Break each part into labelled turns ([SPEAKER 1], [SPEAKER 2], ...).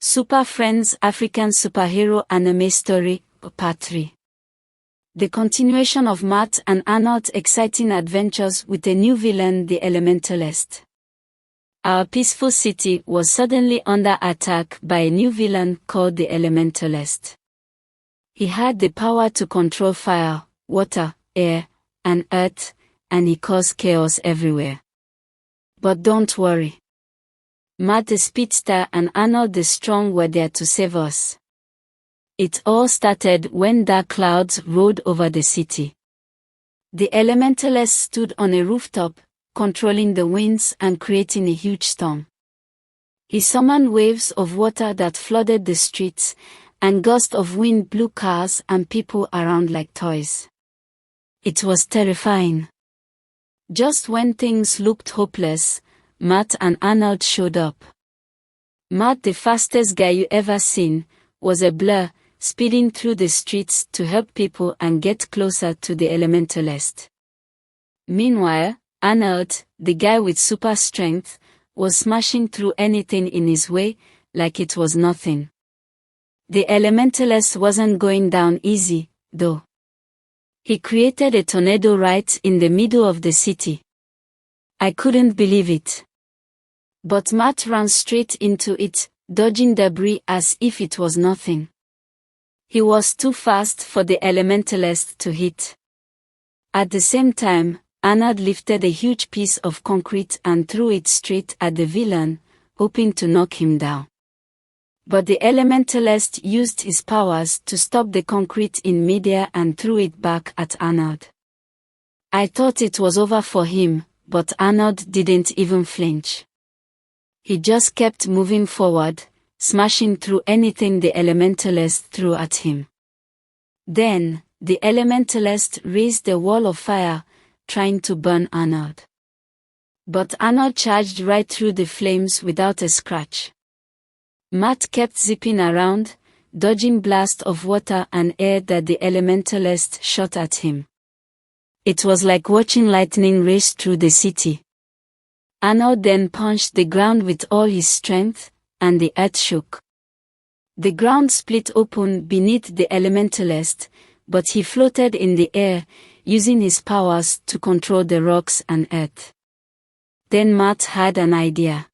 [SPEAKER 1] Super Friends African Superhero Anime Story, Part 3. The continuation of Matt and Arnold's exciting adventures with a new villain, the Elementalist. Our peaceful city was suddenly under attack by a new villain called the Elementalist. He had the power to control fire, water, air, and earth, and he caused chaos everywhere. But don't worry. Matt the Speedster and Arnold the Strong were there to save us. It all started when dark clouds rolled over the city. The Elementalist stood on a rooftop, controlling the winds and creating a huge storm. He summoned waves of water that flooded the streets, and gusts of wind blew cars and people around like toys. It was terrifying. Just when things looked hopeless, Matt and Arnold showed up. Matt, the fastest guy you ever seen, was a blur, speeding through the streets to help people and get closer to the Elementalist. Meanwhile, Arnold, the guy with super strength, was smashing through anything in his way, like it was nothing. The Elementalist wasn't going down easy, though. He created a tornado right in the middle of the city. I couldn't believe it. But Matt ran straight into it, dodging debris as if it was nothing. He was too fast for the Elementalist to hit. At the same time, Arnold lifted a huge piece of concrete and threw it straight at the villain, hoping to knock him down. But the Elementalist used his powers to stop the concrete in midair and threw it back at Arnold. I thought it was over for him, but Arnold didn't even flinch. He just kept moving forward, smashing through anything the Elementalist threw at him. Then, the Elementalist raised a wall of fire, trying to burn Arnold. But Arnold charged right through the flames without a scratch. Matt kept zipping around, dodging blasts of water and air that the Elementalist shot at him. It was like watching lightning race through the city. Arnold then punched the ground with all his strength, and the earth shook. The ground split open beneath the Elementalist, but he floated in the air, using his powers to control the rocks and earth. Then Matt had an idea.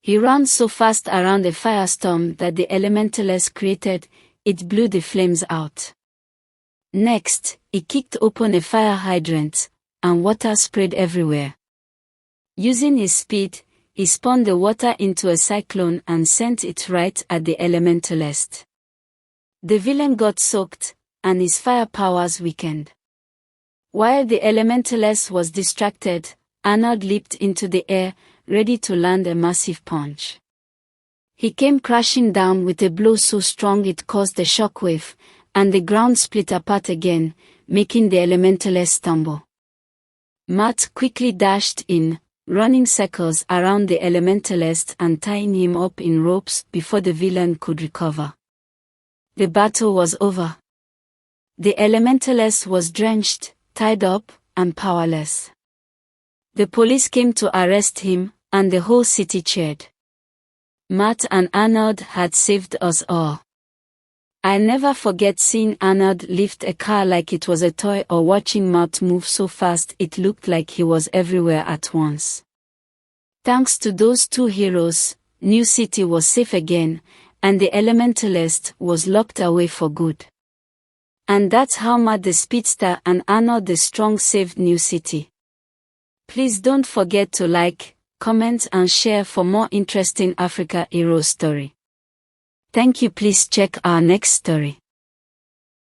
[SPEAKER 1] He ran so fast around a firestorm that the Elementalist created, it blew the flames out. Next, he kicked open a fire hydrant, and water sprayed everywhere. Using his speed, he spun the water into a cyclone and sent it right at the Elementalist. The villain got soaked, and his fire powers weakened. While the Elementalist was distracted, Arnold leaped into the air, ready to land a massive punch. He came crashing down with a blow so strong it caused a shockwave, and the ground split apart again, making the Elementalist stumble. Matt quickly dashed in, running circles around the Elementalist and tying him up in ropes before the villain could recover. The battle was over. The Elementalist was drenched, tied up, and powerless. The police came to arrest him, and the whole city cheered. Matt and Arnold had saved us all. I never forget seeing Arnold lift a car like it was a toy or watching Matt move so fast it looked like he was everywhere at once. Thanks to those two heroes, New City was safe again, and the Elementalist was locked away for good. And that's how Matt the Speedster and Arnold the Strong saved New City. Please don't forget to like, comment and share for more interesting Africa hero story. Thank you. Please check our next story.